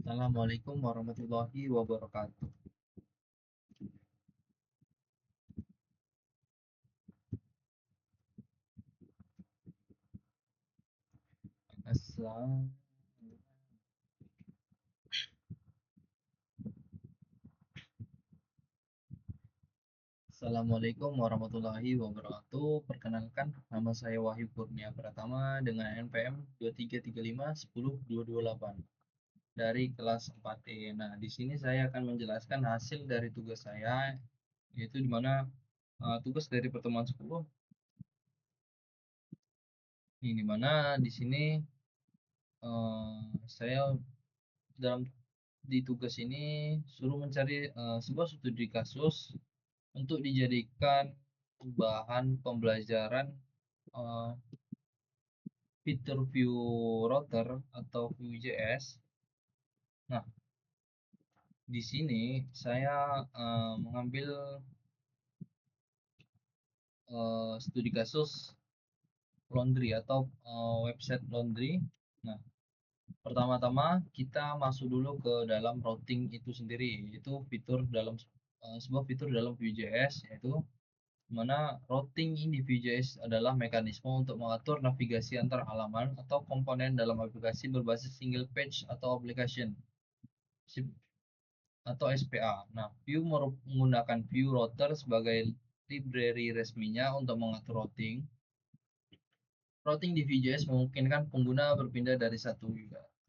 Assalamualaikum warahmatullahi wabarakatuh. Assalamualaikum warahmatullahi wabarakatuh. Perkenalkan, nama saya Wahyu Kurnia Pratama dengan NPM 2335102228 dari kelas 4E. Nah, di sini saya akan menjelaskan hasil dari tugas saya, yaitu di mana tugas dari pertemuan 10, di mana di sini saya dalam di tugas ini suruh mencari sebuah studi kasus untuk dijadikan bahan pembelajaran uh, fitur view router atau Vue.js. Nah, di sini saya mengambil studi kasus laundry atau website laundry. Nah, pertama-tama kita masuk dulu ke dalam routing itu sendiri, yaitu fitur dalam sebuah fitur dalam Vue.js, yaitu mana routing in Vue.js adalah mekanisme untuk mengatur navigasi antar halaman atau komponen dalam aplikasi berbasis single page atau application atau SPA. Nah, Vue menggunakan Vue Router sebagai library resminya untuk mengatur routing. Routing di Vue.js memungkinkan pengguna berpindah dari satu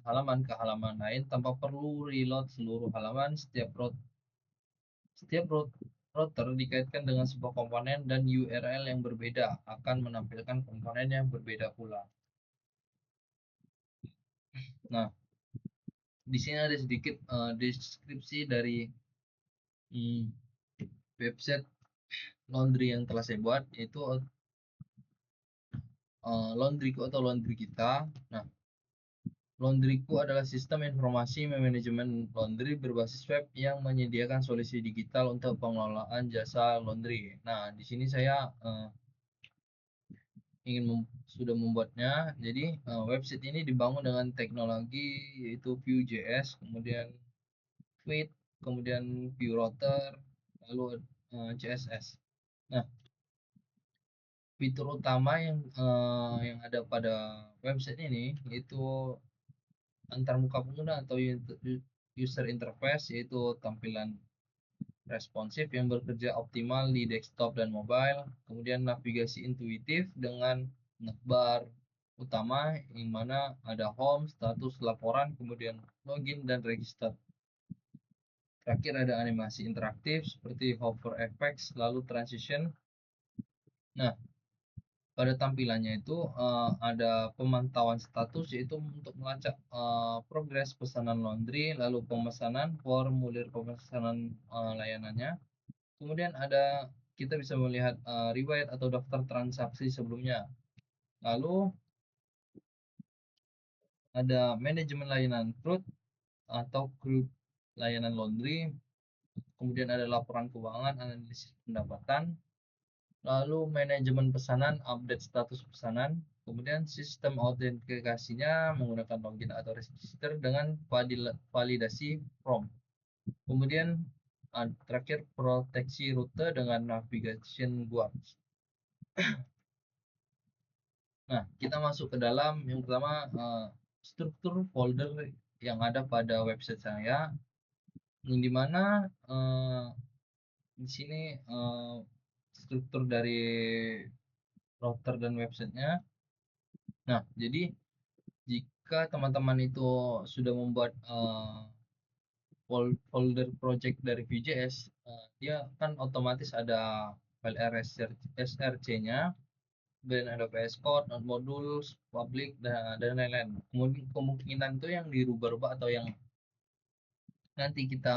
halaman ke halaman lain tanpa perlu reload seluruh halaman. Setiap router dikaitkan dengan sebuah komponen dan URL yang berbeda akan menampilkan komponen yang berbeda pula. Nah, di sini ada sedikit deskripsi dari website laundry yang telah saya buat, yaitu laundryku atau laundry kita. Nah, laundryku adalah sistem informasi manajemen laundry berbasis web yang menyediakan solusi digital untuk pengelolaan jasa laundry. Nah, di sini saya sudah membuatnya. Jadi website ini dibangun dengan teknologi yaitu Vue.js, kemudian Vue, kemudian Vue Router, lalu CSS. Nah, fitur utama yang ada pada website ini yaitu antarmuka pengguna atau user interface, yaitu tampilan responsif yang bekerja optimal di desktop dan mobile, kemudian navigasi intuitif dengan navbar utama yang mana ada home, status, laporan, kemudian login dan register. Terakhir ada animasi interaktif seperti hover effects, lalu transition. Nah, pada tampilannya itu ada pemantauan status, yaitu untuk melacak progres pesanan laundry, lalu pemesanan, formulir pemesanan layanannya. Kemudian kita bisa melihat riwayat atau daftar transaksi sebelumnya. Lalu ada manajemen layanan CRUD atau CRUD layanan laundry. Kemudian ada laporan keuangan, analisis pendapatan. Lalu manajemen pesanan, update status pesanan. Kemudian sistem autentikasinya menggunakan login atau register dengan validasi form. Kemudian terakhir proteksi rute dengan navigation guards. Nah, kita masuk ke dalam yang pertama struktur folder yang ada pada website saya, yang dimana di sini struktur dari router dan websitenya. Nah, jadi jika teman-teman itu sudah membuat folder project dari Vue.js, dia kan otomatis ada file src-nya, dan ada VS Code, node modules, public, dan lain-lain. Kemudian kemungkinan itu yang dirubah-rubah atau yang nanti kita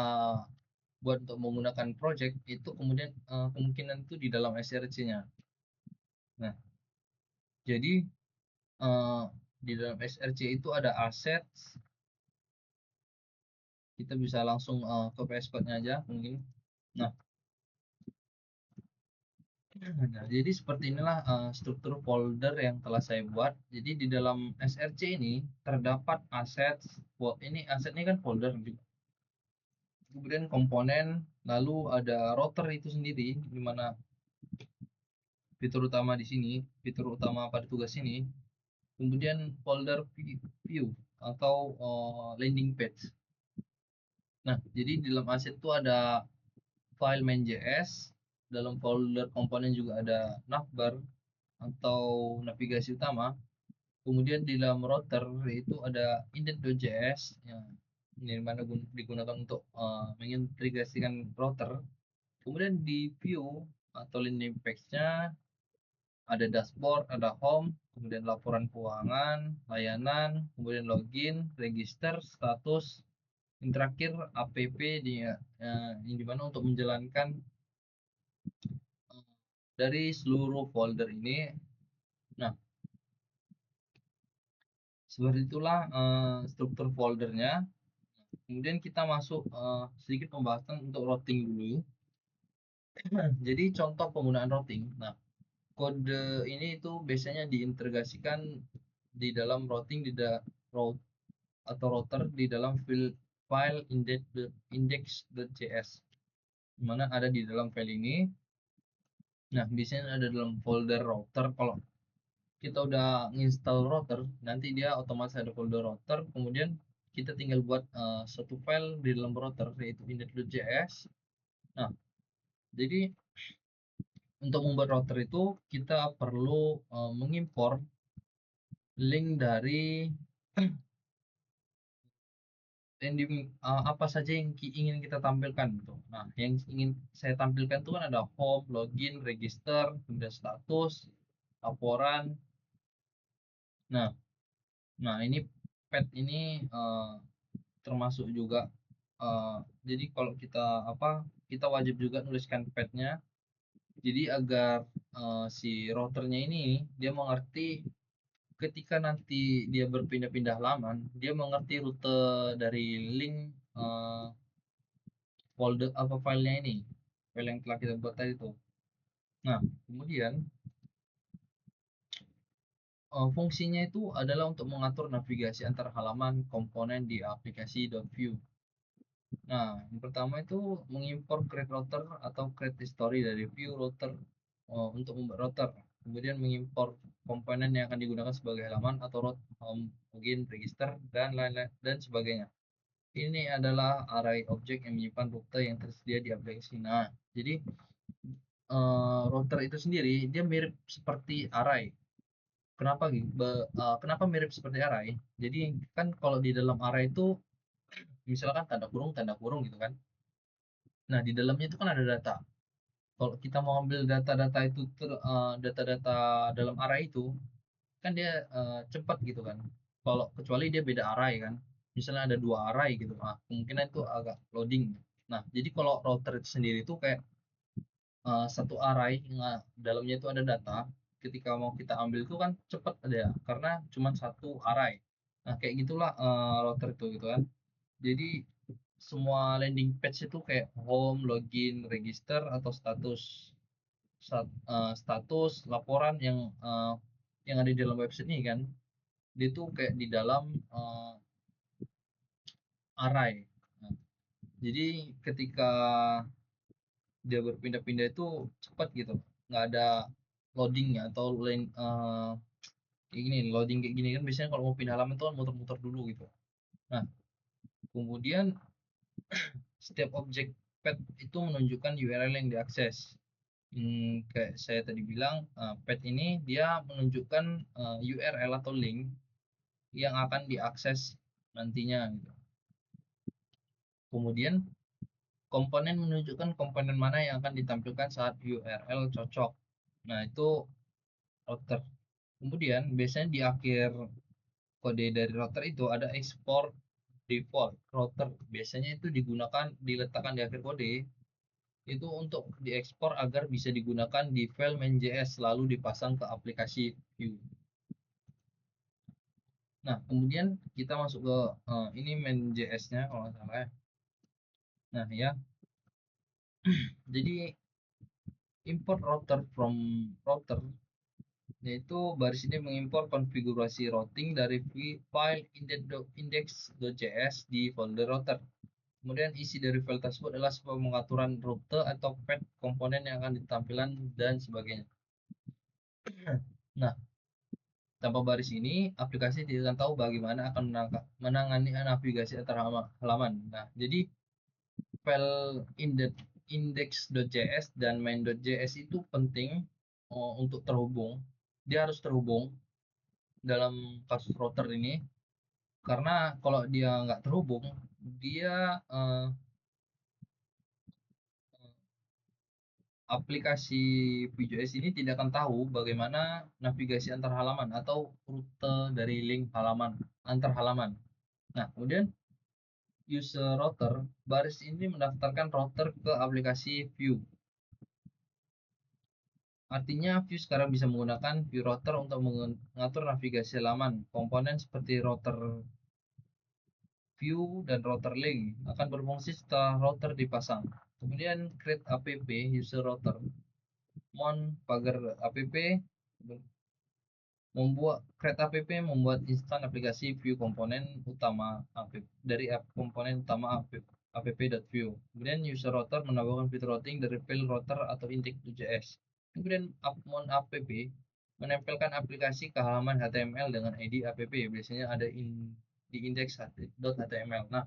buat untuk menggunakan project itu kemudian kemungkinan itu di dalam src-nya. Nah, jadi di dalam src itu ada assets. Kita bisa langsung ke VS Code-nya aja mungkin. Nah, Nah, jadi seperti inilah struktur folder yang telah saya buat. Jadi di dalam SRC ini terdapat aset, ini aset ini kan folder juga. Kemudian komponen, lalu ada router itu sendiri, di mana fitur utama di sini, fitur utama pada tugas ini. Kemudian folder view atau landing page. Nah, jadi di dalam aset itu ada file main.js, dalam folder komponen juga ada navbar atau navigasi utama. Kemudian di dalam router itu ada indent.js ya, ini mana digunakan untuk mengintegrasikan router. Kemudian di view atau landing page-nya ada dashboard, ada home, kemudian laporan keuangan, layanan, kemudian login, register, status, yang terakhir app di yang dimana untuk menjalankan eh, dari seluruh folder ini. Nah, seperti itulah struktur foldernya. Kemudian kita masuk sedikit pembahasan untuk routing dulu. Jadi contoh penggunaan routing. Nah, kode ini itu biasanya diintegrasikan di dalam routing di route atau router di dalam file index.js, mana ada di dalam file ini. Nah, biasanya ada dalam folder router. Kalau kita udah install router, nanti dia otomatis ada folder router. Kemudian kita tinggal buat satu file di dalam router yaitu index.js. Nah, jadi untuk membuat router itu kita perlu mengimpor link dari apa saja yang ingin kita tampilkan gitu. Nah, yang ingin saya tampilkan itu kan ada home, login, register, kemudian status, laporan. Nah, ini pet ini termasuk juga eh, jadi kalau kita kita wajib juga nuliskan petnya. Jadi agar si routernya ini dia mengerti ketika nanti dia berpindah-pindah halaman, dia mengerti rute dari link eh, folder apa filenya ini, file yang telah kita buat tadi itu. Nah, kemudian fungsinya itu adalah untuk mengatur navigasi antar halaman komponen di aplikasi .view. Nah, yang pertama itu mengimpor create router atau create history dari view router untuk membuat router. Kemudian mengimpor komponen yang akan digunakan sebagai halaman atau route, home, login, register, dan lain-lain dan sebagainya. Ini adalah array objek yang menyimpan rute yang tersedia di aplikasi. Nah, jadi router itu sendiri dia mirip seperti array. Kenapa gitu? Kenapa mirip seperti array? Jadi kan kalau di dalam array itu misalkan tanda kurung gitu kan. Nah, di dalamnya itu kan ada data. Kalau kita mau ambil data-data itu data-data dalam array itu kan dia cepat gitu kan. Kalau kecuali dia beda array kan. Misalnya ada dua array gitu. Nah, kemungkinan itu agak loading. Nah, jadi kalau router itu sendiri itu kayak satu array yang dalamnya itu ada data, ketika mau kita ambil itu kan cepat ada ya, karena cuma satu array. Nah, kayak gitulah router itu gitu kan. Jadi semua landing page itu kayak home, login, register atau status, status laporan yang ada di dalam website ini kan, dia tuh kayak di dalam array. Nah, jadi ketika dia berpindah-pindah itu cepat gitu, nggak ada loadingnya atau lain kayak gini loading kayak gini kan biasanya kalau mau pindah halaman tuh kan muter-muter dulu gitu. Nah, kemudian setiap objek pet itu menunjukkan URL yang diakses. Kayak saya tadi bilang, pet ini dia menunjukkan URL atau link yang akan diakses nantinya gitu. Kemudian komponen menunjukkan komponen mana yang akan ditampilkan saat URL cocok. Nah, itu router. Kemudian biasanya di akhir kode dari router itu ada export default router. Biasanya itu digunakan diletakkan di akhir kode itu untuk diekspor agar bisa digunakan di file main.js lalu dipasang ke aplikasi view. Nah, kemudian kita masuk ke ini main.js-nya kalau nggak salah ya. Nah, ya. Jadi import router from router, yaitu baris ini mengimpor konfigurasi routing dari file index.js di folder router. Kemudian isi dari file tersebut adalah sebuah pengaturan rute atau path komponen yang akan ditampilkan dan sebagainya. Nah, tanpa baris ini, aplikasi tidak akan tahu bagaimana akan menangani navigasi antar halaman. Nah, jadi file index.js dan main.js itu penting untuk terhubung. Dia harus terhubung dalam kasus router ini, karena kalau dia nggak terhubung, dia aplikasi Vue.js ini tidak akan tahu bagaimana navigasi antar halaman atau rute dari link halaman antar halaman. Nah, kemudian user router, baris ini mendaftarkan router ke aplikasi Vue. Artinya Vue sekarang bisa menggunakan Vue router untuk mengatur navigasi halaman. Komponen seperti router Vue dan router link akan berfungsi setelah router dipasang. Kemudian create app user router mount pagar app create app membuat instan aplikasi Vue komponen utama app dari komponen utama app.vue. Kemudian user router menambahkan fitur routing dari file router atau index.js. Kemudian mount app menempelkan aplikasi ke halaman HTML dengan ID app, biasanya ada di index.html. Nah,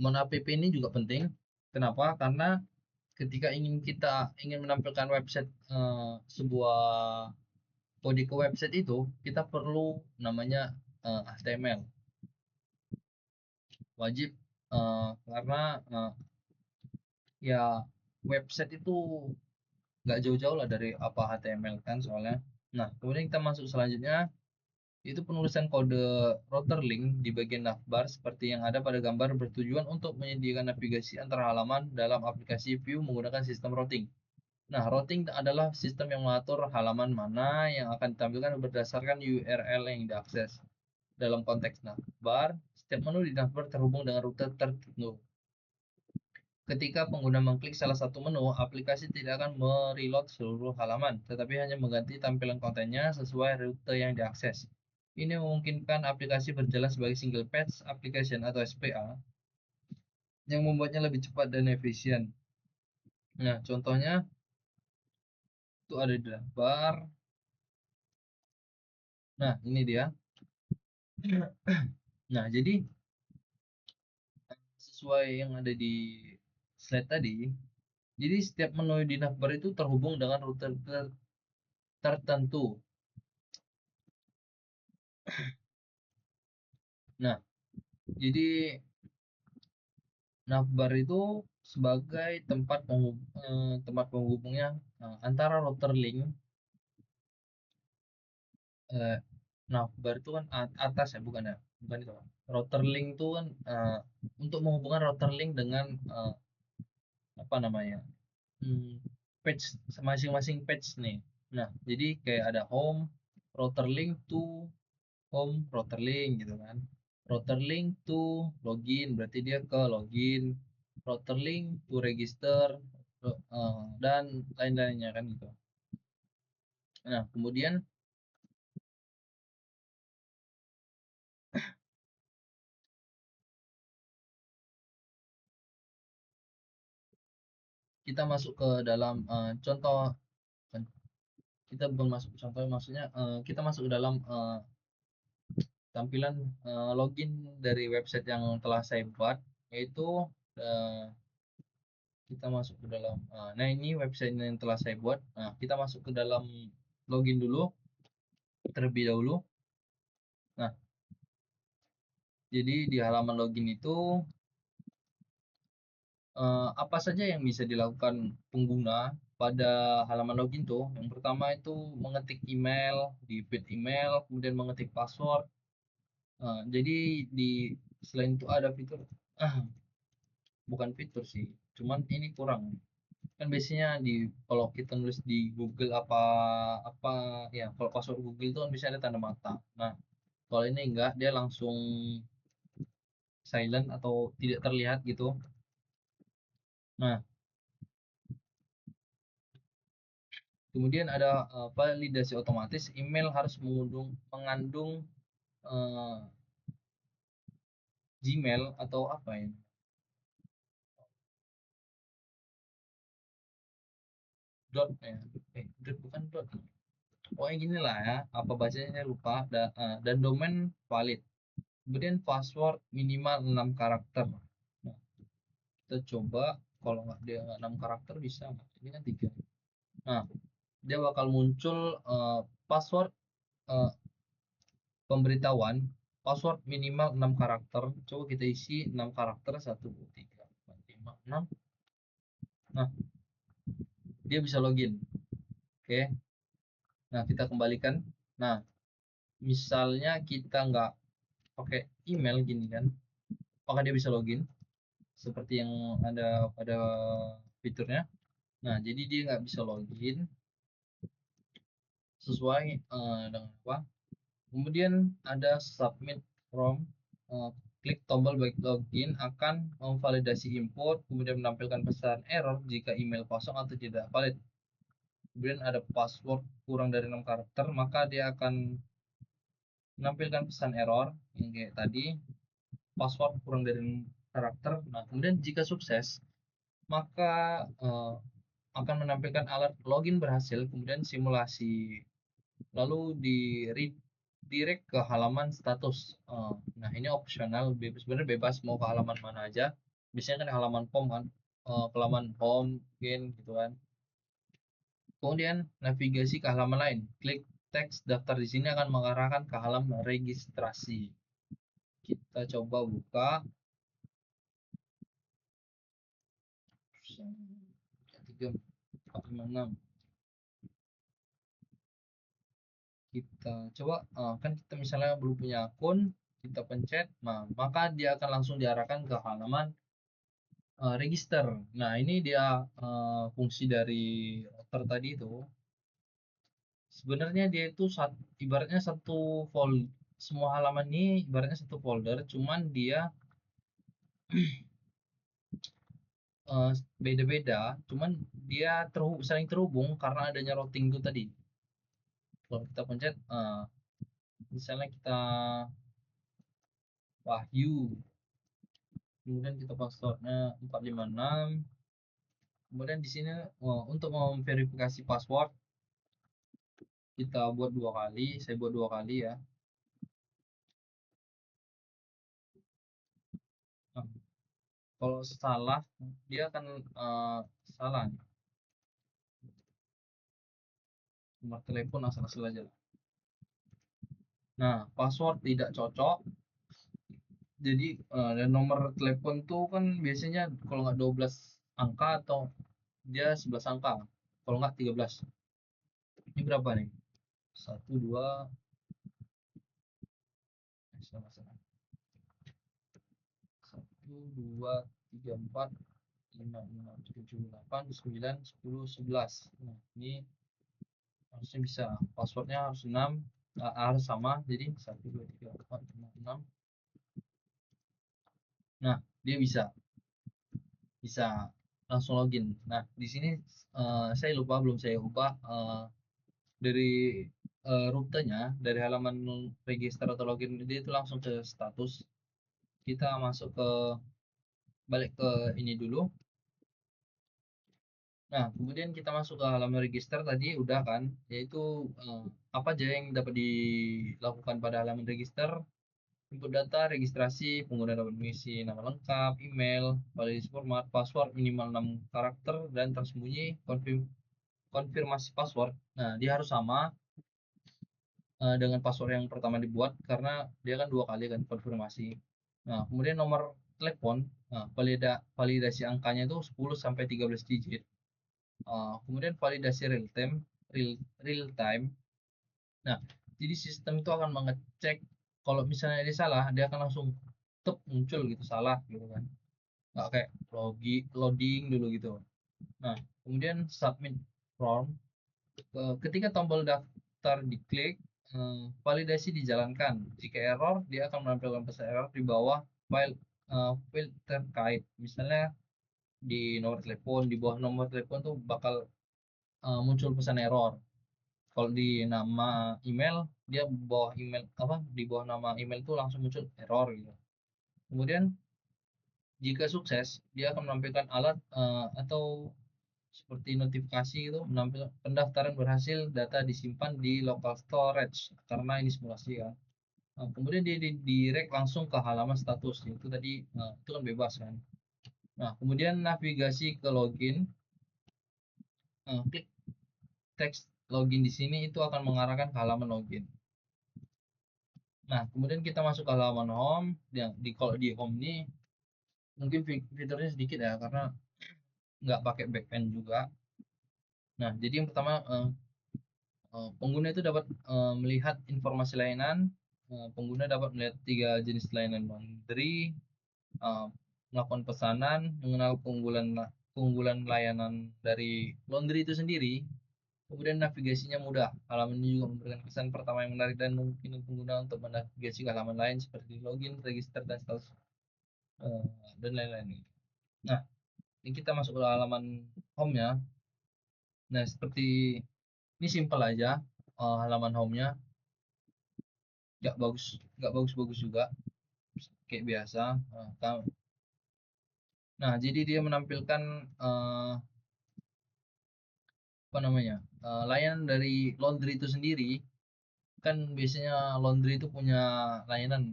mount app ini juga penting. Kenapa? Karena ketika kita ingin menampilkan website sebuah kode ke website itu, kita perlu namanya HTML. Wajib karena ya website itu nggak jauh-jauh lah dari apa HTML kan soalnya. Nah, kemudian kita masuk selanjutnya, itu penulisan kode router link di bagian navbar seperti yang ada pada gambar bertujuan untuk menyediakan navigasi antar halaman dalam aplikasi Vue menggunakan sistem routing. Nah, routing adalah sistem yang mengatur halaman mana yang akan ditampilkan berdasarkan URL yang diakses. Dalam konteks navbar, setiap menu di navbar terhubung dengan rute tertentu. Ketika pengguna mengklik salah satu menu, aplikasi tidak akan mereload seluruh halaman, tetapi hanya mengganti tampilan kontennya sesuai rute yang diakses. Ini memungkinkan aplikasi berjalan sebagai single page application atau SPA yang membuatnya lebih cepat dan efisien. Nah, contohnya itu ada di navbar. Nah, ini dia. Nah, jadi sesuai yang ada di slide tadi, jadi setiap menu di navbar itu terhubung dengan rute tertentu. Nah, jadi navbar itu sebagai tempat penghubungnya antara router link. eh, Navbar itu kan atas ya, bukan ya, bukan itu. Router link itu kan untuk menghubungkan router link dengan apa namanya, hmm, page masing-masing page nih. Nah, jadi kayak ada home router link to home router link gitu kan. Router link to login berarti dia ke login, router link to register, dan lain-lainnya kan gitu. Nah, kemudian kita masuk ke dalam contoh. Kita bukan masuk contoh, maksudnya kita masuk ke dalam tampilan login dari website yang telah saya buat, yaitu uh, kita masuk ke dalam nah ini website yang telah saya buat. Nah, kita masuk ke dalam login dulu terlebih dahulu. Nah, jadi di halaman login itu apa saja yang bisa dilakukan pengguna pada halaman login tuh. Yang pertama itu mengetik email di feed email, kemudian mengetik password. Jadi di selain itu ada fitur bukan fitur sih, cuman ini kurang. Kan biasanya kalau kita nulis di Google apa apa ya, kalau password Google itu kan bisa ada tanda mata. Nah, kalau ini enggak, dia langsung silent atau tidak terlihat gitu. Nah, Kemudian ada validasi otomatis, email harus mengandung eh, Gmail atau apa ya? Dot ya. Dot bukan dot. Pokoknya gini lah ya, apa bacanya saya lupa. Dan domain valid. Kemudian password minimal 6 karakter. Nah, kita coba kalau nggak dia nggak 6 karakter bisa nggak? Ini kan 3. Nah, dia bakal muncul password eh, pemberitahuan password minimal 6 karakter. Coba kita isi 6 karakter 1 2 3 4 5 6. Nah, dia bisa login. Oke. Nah, kita kembalikan. Nah, misalnya kita nggak pakai email gini kan, apakah dia bisa login seperti yang ada pada fiturnya? Nah, jadi dia nggak bisa login sesuai dengan apa? Kemudian ada submit from, klik tombol baik login akan memvalidasi input, kemudian menampilkan pesan error jika email kosong atau tidak valid. Kemudian ada password kurang dari 6 karakter, maka dia akan menampilkan pesan error yang kayak tadi, password kurang dari 6 karakter. Nah, kemudian jika sukses, maka akan menampilkan alert login berhasil, kemudian simulasi, lalu di redirect ke halaman status. Nah, ini opsional, sebenarnya bebas mau ke halaman mana aja. Biasanya kan halaman home kan, ke halaman home mungkin gitu kan. Kemudian navigasi ke halaman lain, klik teks daftar di sini akan mengarahkan ke halaman registrasi. Kita coba buka 3 4 5 6. Kita coba, kan kita misalnya belum punya akun, kita pencet, nah maka dia akan langsung diarahkan ke halaman register. Nah, ini dia fungsi dari router tadi itu. Sebenarnya dia itu ibaratnya satu folder, semua halaman ini ibaratnya satu folder, cuman dia beda-beda, cuman dia saling terhubung karena adanya routing itu tadi. Kalau kita pencet, misalnya kita Wahyu, kemudian kita passwordnya 456. Kemudian di sini untuk memverifikasi password kita buat 2 kali, saya buat 2 kali ya. Nah, kalau salah dia akan salah nih. Nomor telepon asal-asal aja. Nah, password tidak cocok. Jadi dan nomor telepon tuh kan biasanya kalau nggak 12 angka atau dia 11 angka. Kalau nggak 13. Ini berapa nih? Satu dua, salah salah. 1 2 3 4 5 6 7 8 9 10 11. Nah, ini harusnya bisa. Passwordnya harus 6, harus sama. Jadi 1 2 3 4 5 6. Nah, dia bisa bisa langsung login. Nah, di sini saya lupa, belum saya ubah dari rutenya, dari halaman register atau login dia itu langsung ke status. Kita masuk ke balik ke ini dulu. Nah, kemudian kita masuk ke halaman register tadi udah kan, yaitu apa aja yang dapat dilakukan pada halaman register. Input data, registrasi, pengguna dapat mengisi nama lengkap, email, validasi format, password minimal 6 karakter, dan tersembunyi konfirmasi password. Nah, dia harus sama dengan password yang pertama dibuat karena dia kan 2 kali kan konfirmasi. Nah, kemudian nomor telepon, nah, validasi angkanya itu 10 sampai 13 digit. Kemudian validasi real time. Nah, jadi sistem itu akan mengecek kalau misalnya dia salah, dia akan langsung muncul gitu salah gitu kan. Nggak kayak loading dulu gitu. Nah, kemudian submit form. Ketika tombol daftar diklik, validasi dijalankan. Jika error, dia akan menampilkan pesan error di bawah file terkait. Misalnya di nomor telepon, di bawah nomor telepon tuh bakal muncul pesan error. Kalau di nama email, dia bawah email apa, di bawah nama email itu langsung muncul error gitu. Kemudian jika sukses, dia akan menampilkan alat atau seperti notifikasi itu, menampilkan pendaftaran berhasil, data disimpan di local storage karena ini simulasi kan. Kemudian dia direct langsung ke halaman status itu tadi, itu kan bebas kan. Nah, kemudian navigasi ke login, klik teks login di sini itu akan mengarahkan ke halaman login. Nah, kemudian kita masuk ke halaman home. Yang di kalau di home ini mungkin fiturnya sedikit ya karena nggak pakai backend juga. Nah, jadi yang pertama, pengguna itu dapat melihat informasi layanan. Pengguna dapat melihat 3 jenis layanan laundry, uh, melakukan pesanan, mengenal keunggulan layanan dari laundry itu sendiri. Kemudian navigasinya mudah. Halaman ini juga memberikan kesan pertama yang menarik dan mungkin pengguna untuk menavigasi ke halaman lain seperti login, register, dan status, uh, dan lain-lain. Nah, ini kita masuk ke halaman home-nya. Nah, seperti ini simple aja, halaman home-nya. Nggak bagus-bagus juga, kayak biasa. Nah, jadi dia menampilkan apa namanya, layanan dari laundry itu sendiri. Kan biasanya laundry itu punya layanan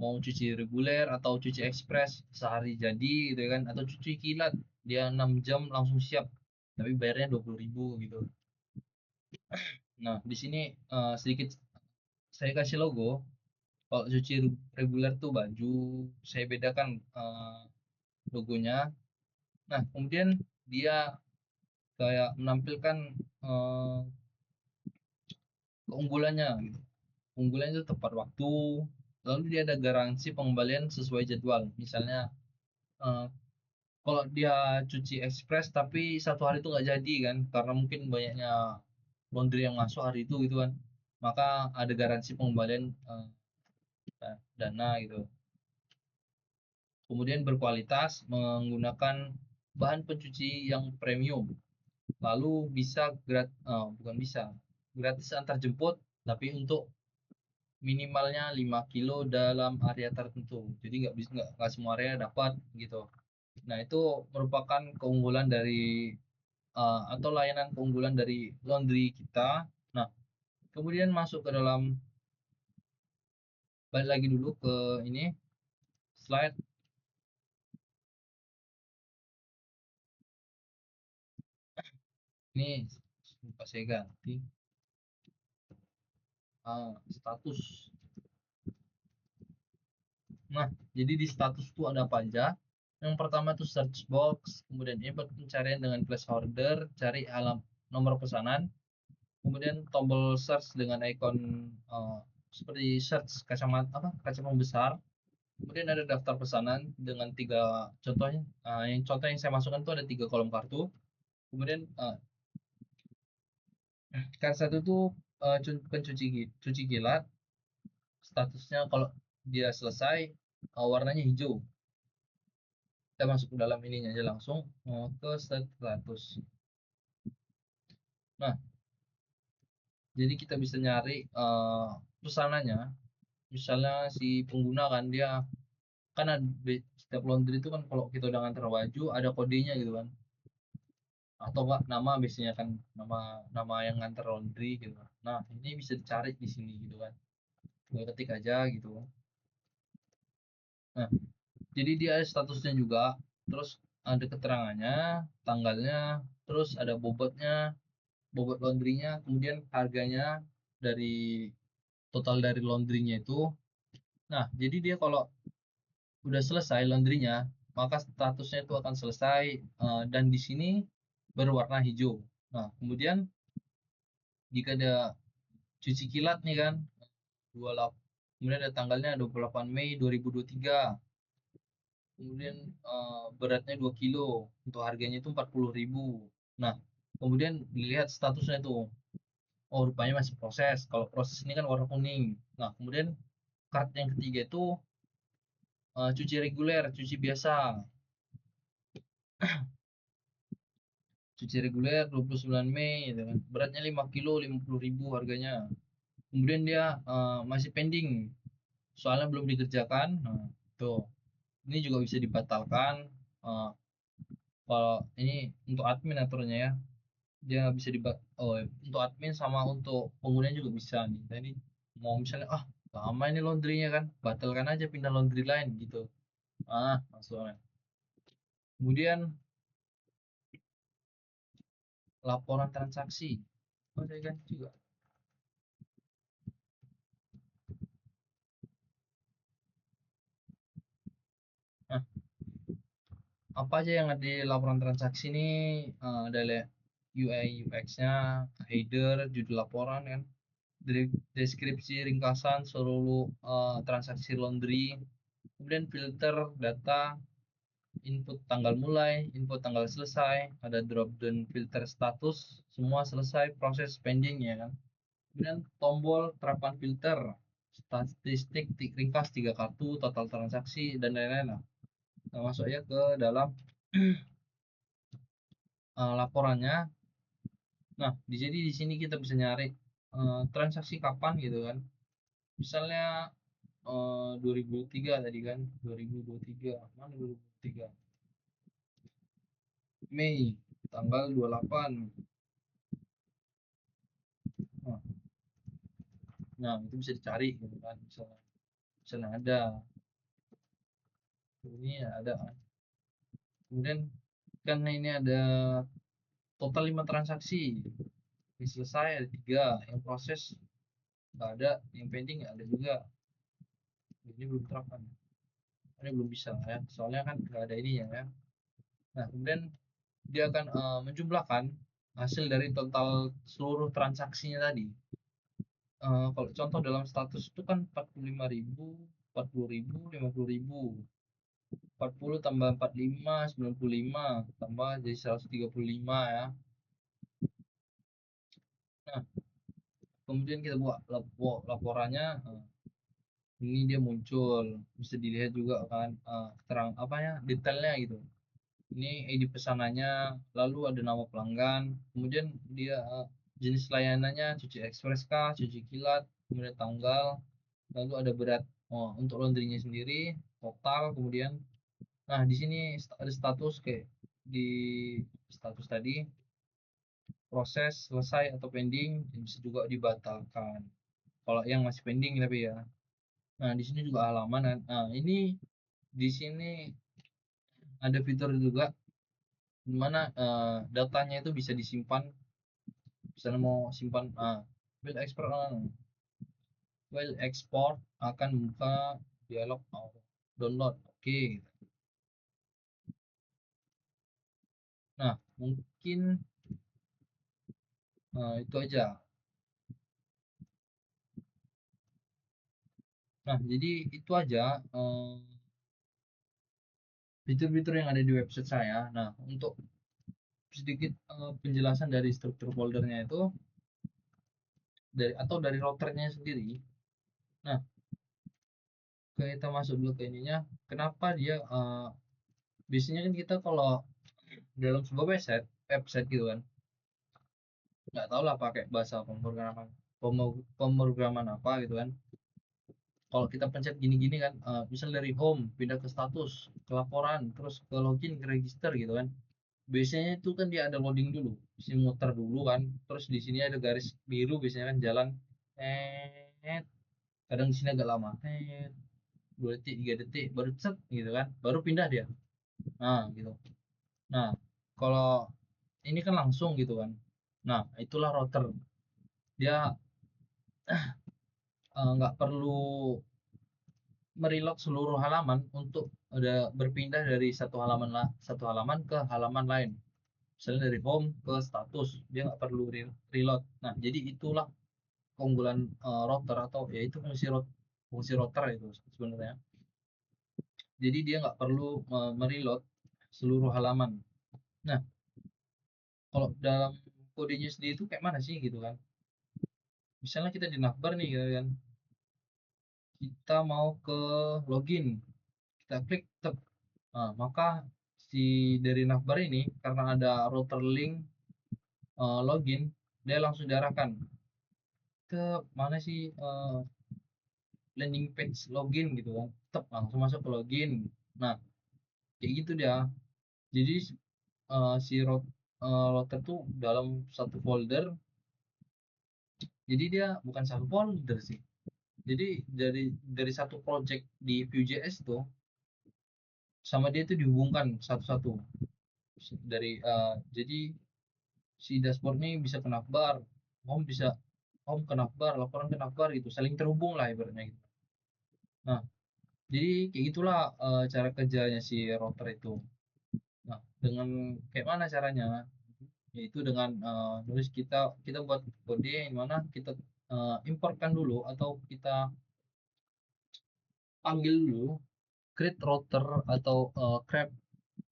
mau cuci reguler atau cuci ekspres sehari jadi gitu kan, atau cuci kilat dia 6 jam langsung siap tapi bayarnya 20.000 gitu. Nah, di sini sedikit saya kasih logo. Kalau cuci reguler tuh baju, saya bedakan logonya. Nah, kemudian dia kayak menampilkan eh, keunggulannya gitu. Keunggulannya itu tepat waktu, lalu dia ada garansi pengembalian sesuai jadwal. Misalnya, eh, kalau dia cuci ekspres tapi 1 hari itu nggak jadi kan, karena mungkin banyaknya laundry yang masuk hari itu gitu kan, maka ada garansi pengembalian dana gitu. Kemudian berkualitas, menggunakan bahan pencuci yang premium. Lalu bukan bisa gratis antar jemput, tapi untuk minimalnya 5 kilo dalam area tertentu. Jadi nggak semua area dapat gitu. Nah, itu merupakan keunggulan dari atau layanan keunggulan dari laundry kita. Nah, kemudian masuk ke dalam, balik lagi dulu ke ini slide. Ini lupa saya ganti. Status. Nah, jadi di status itu ada apa aja? Yang pertama itu search box, kemudian input pencarian dengan placeholder, cari alam nomor pesanan, kemudian tombol search dengan ikon seperti search kacamata apa kacamata besar. Kemudian ada daftar pesanan dengan 3 contohnya. Yang contoh yang saya masukkan itu ada 3 kolom kartu. Kemudian kartu satu itu cuci kilat. Statusnya kalau dia selesai, warnanya hijau. Kita masuk ke dalam ininya aja langsung, ke status. Nah, jadi kita bisa nyari pesanannya. Misalnya si pengguna kan dia kan ada setiap laundry itu kan kalau kita udah nganter baju ada kodenya gitu kan, atau enggak nama, biasanya kan nama nama yang nganter laundry gitu kan. Nah, ini bisa dicari di sini gitu kan, tinggal ketik aja gitu. Nah, jadi dia ada statusnya juga, terus ada keterangannya, tanggalnya, terus ada bobot laundrynya, kemudian harganya dari total dari laundrynya itu. Nah, jadi dia kalau udah selesai laundrynya, maka statusnya itu akan selesai, dan di sini berwarna hijau. Nah, kemudian jika ada cuci kilat nih kan, 28, kemudian ada tanggalnya 28 Mei 2023. Kemudian beratnya 2 kilo, untuk harganya itu 40.000. Nah, kemudian dilihat statusnya itu, oh rupanya masih proses. Kalau proses ini kan warna kuning. Nah, kemudian kart yang ketiga itu cuci reguler, cuci biasa. cuci reguler 29 Mei gitu kan. Beratnya 5 kilo 50.000 harganya. Kemudian dia masih pending soalnya belum dikerjakan. Nah, tuh. Ini juga bisa dibatalkan. Eh, Kalau ini untuk admin aturnya ya. Dia bisa untuk admin sama untuk pengguna juga bisa nih. Jadi mau misalnya lama ini laundrynya kan, batalkan aja pindah laundry lain gitu. Maksudnya. Kemudian laporan transaksi. Saya ganti juga. Nah, apa aja yang ada di laporan transaksi ini ada UI UX-nya, header, judul laporan kan, deskripsi ringkasan seluruh transaksi laundry, kemudian filter data, input tanggal mulai, input tanggal selesai, ada drop down filter status, semua selesai proses pending ya kan. Kemudian tombol terapan filter, statistik ringkas 3 kartu, total transaksi dan lain-lain lah. Nah, masuk ya ke dalam laporannya. Nah, jadi di sini kita bisa nyari transaksi kapan gitu kan. Misalnya 2003 tadi kan, 2023. Mana 2023? Mei tanggal 28. Nah, itu bisa dicari gitu kan. Misalnya ada ini ya ada kan. Kemudian kan ini ada total 5 transaksi. Yang selesai ada 3, yang proses nggak ada, yang pending nggak ada juga. Ini belum terapkan. Ini belum bisa ya, soalnya kan nggak ada ini ya. Nah, kemudian dia akan menjumlahkan hasil dari total seluruh transaksinya tadi. Kalau contoh dalam status itu kan 45.000, 40.000, 50.000. 40 tambah 45, 95 tambah jadi 135 ya. Nah, kemudian kita buat laporannya. Ini dia muncul, bisa dilihat juga kan terang apa ya, detailnya gitu. Ini ID pesanannya, lalu ada nama pelanggan, kemudian dia jenis layanannya cuci ekspres kah, cuci kilat, kemudian tanggal, lalu ada berat untuk laundrynya sendiri, total, kemudian di sini ada status kayak di status tadi, proses selesai atau pending, bisa juga dibatalkan kalau yang masih pending tapi ya. Nah, di sini juga halaman. Nah, ini di sini ada fitur juga di mana datanya itu bisa disimpan. Misalnya mau simpan file export akan buka dialog download. Oke. Nah, mungkin itu aja. Nah, jadi itu aja fitur-fitur yang ada di website saya. Nah, untuk sedikit penjelasan dari struktur foldernya itu dari routernya sendiri. Nah, kita masuk dulu ke ininya. Kenapa dia biasanya kan kita kalau dalam sebuah website gitu kan, nggak tahu lah pakai bahasa pemrograman apa gitu kan. Kalau kita pencet gini-gini kan, misal dari home pindah ke status, ke laporan, terus ke login, ke register gitu kan. Biasanya itu kan dia ada loading dulu, sini muter dulu kan, terus di sini ada garis biru biasanya kan jalan, kadang di sini agak lama, 2 detik 3 detik baru set gitu kan, baru pindah dia. Nah gitu. Nah, kalau ini kan langsung gitu kan. Nah, itulah router. Dia nggak perlu mereload seluruh halaman untuk udah berpindah dari satu halaman ke halaman lain. Misalnya dari home ke status, dia nggak perlu reload. Nah, jadi itulah keunggulan router atau ya itu fungsi router itu sebenarnya. Jadi dia nggak perlu mereload seluruh halaman. Nah, kalau dalam kodenya sendiri itu kayak mana sih gitu kan? Misalnya kita di navbar nih gitu kan, kita mau ke login, kita klik tek. Nah, maka si dari navbar ini karena ada router link login, dia langsung diarahkan ke mana sih landing page login gitu kan, tetap langsung masuk ke login. Nah kayak gitu dia. Jadi si router tuh dalam satu folder, jadi dia bukan satu folder sih, jadi dari satu project di Vue.js tuh sama dia itu dihubungkan satu-satu dari jadi si dashboard ini bisa ke navbar, home bisa home ke navbar, laporan ke navbar gitu, saling terhubung lah ibaratnya gitu. Nah jadi kayak gitulah cara kerjanya si router itu. Nah dengan kayak mana caranya, yaitu dengan nulis kita buat kode yang mana kita importkan dulu atau kita panggil dulu create router atau grab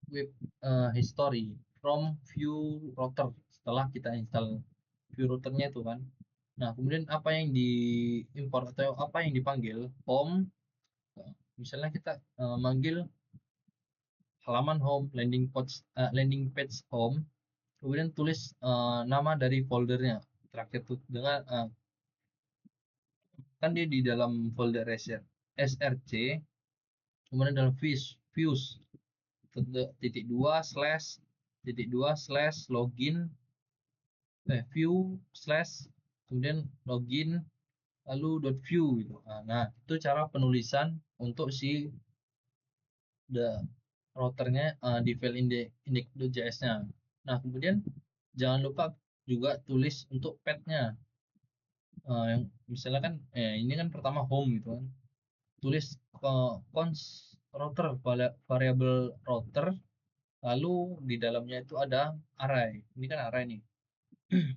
web history from view router setelah kita install view routernya itu kan. Nah kemudian apa yang diimport atau apa yang dipanggil home, misalnya kita manggil halaman home, landing page home, kemudian tulis nama dari foldernya terakhir tuh dengan kan dia di dalam folder src, kemudian dalam views titik dua slash login view slash kemudian login lalu dot view gitu. Nah itu cara penulisan untuk si the routernya di file index.js-nya. Nah kemudian jangan lupa juga tulis untuk path-nya. Yang misalnya kan ini kan pertama home gitu kan, tulis cons router variable router, lalu di dalamnya itu ada array, ini kan array nih,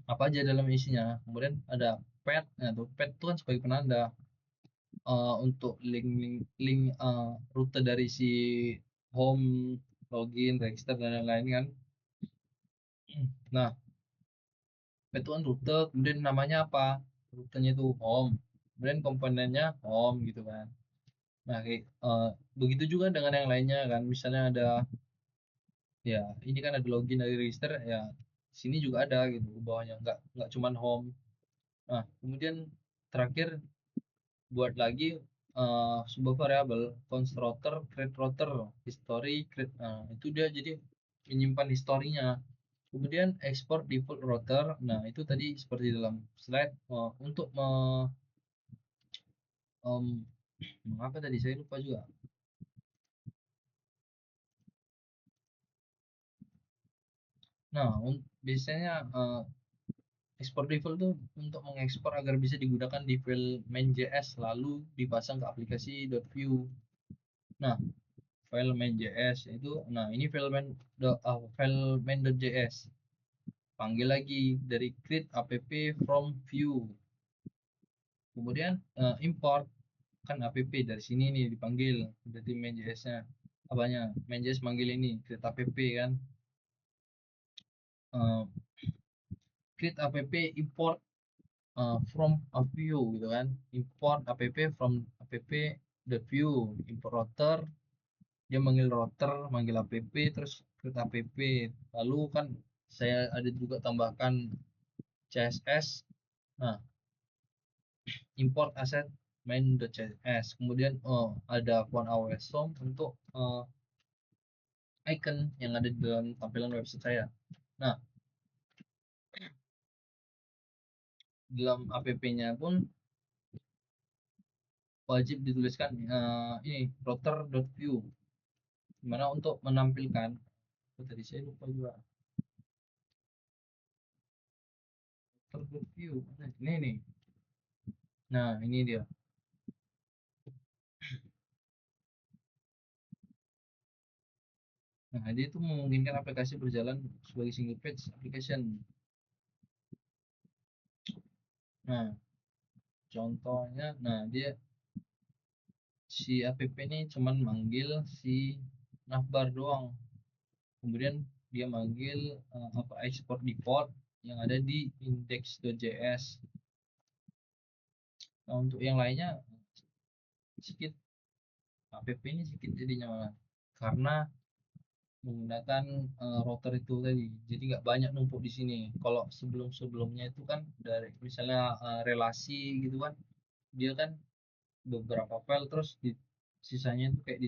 apa aja dalam isinya, kemudian ada path. Nah tuh path itu kan sebagai penanda untuk link rute dari si home, login, register dan lain-lain kan. Nah path itu kan rute, kemudian namanya apa, rutenya itu home, kemudian komponennya home gitu kan. Nah kayak begitu juga dengan yang lainnya kan, misalnya ada ya ini kan ada login dari register ya, sini juga ada gitu bawahnya, nggak cuman home. Nah kemudian terakhir buat lagi sebuah variabel constructor create router history create, itu dia jadi menyimpan historinya, kemudian export default router. Nah itu tadi seperti dalam slide untuk mengapa tadi saya lupa juga. Nah biasanya export default tuh untuk mengekspor agar bisa digunakan di file main.js lalu dipasang ke aplikasi .view. Nah file main.js itu, nah ini file main.js, panggil lagi dari create app from view, kemudian import kan app dari sini nih dipanggil dari main.js nya, apanya main.js manggil ini create app kan. uh, Create app import from a view gitu kan, import app from app view, import router, dia manggil router manggil app terus create app, lalu kan saya ada juga tambahkan css. Nah import asset main.css, kemudian ada font awesome untuk icon yang ada di dalam tampilan website saya. Nah dalam app-nya pun wajib dituliskan ini router.view, dimana untuk menampilkan tadi saya lupa juga router.view. Nah, ini nih, nah ini dia. Nah dia itu memungkinkan aplikasi berjalan sebagai single page application. Nah contohnya, nah dia si app ini cuman manggil si navbar doang, kemudian dia manggil apa export default yang ada di index.js. Nah untuk yang lainnya sedikit app ini sedikit jadinya malah, karena menggunakan, router itu tadi. Jadi nggak banyak numpuk di sini. Kalau sebelum-sebelumnya itu kan dari misalnya, relasi gitu kan, dia kan beberapa file terus sisanya itu kayak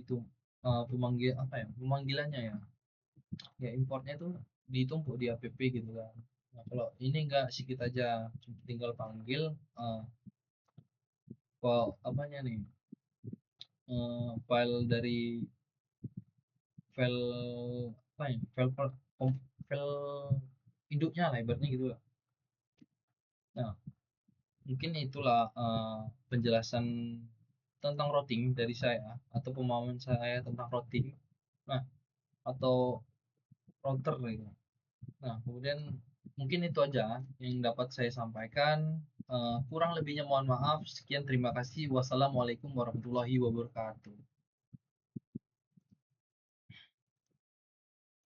apa ya, pemanggilannya ya, ya importnya itu ditumpuk di app gitu kan. Nah, kalau ini enggak sedikit aja, tinggal panggil, eee, apanya nih, file dari file apa ya, file induknya lah ibaratnya gitu lah. Nah, mungkin itulah, penjelasan tentang routing dari saya atau pemahaman saya tentang routing. Nah, atau router gitu. Nah, kemudian mungkin itu aja yang dapat saya sampaikan. Kurang lebihnya mohon maaf. Sekian, terima kasih. Wassalamualaikum warahmatullahi wabarakatuh.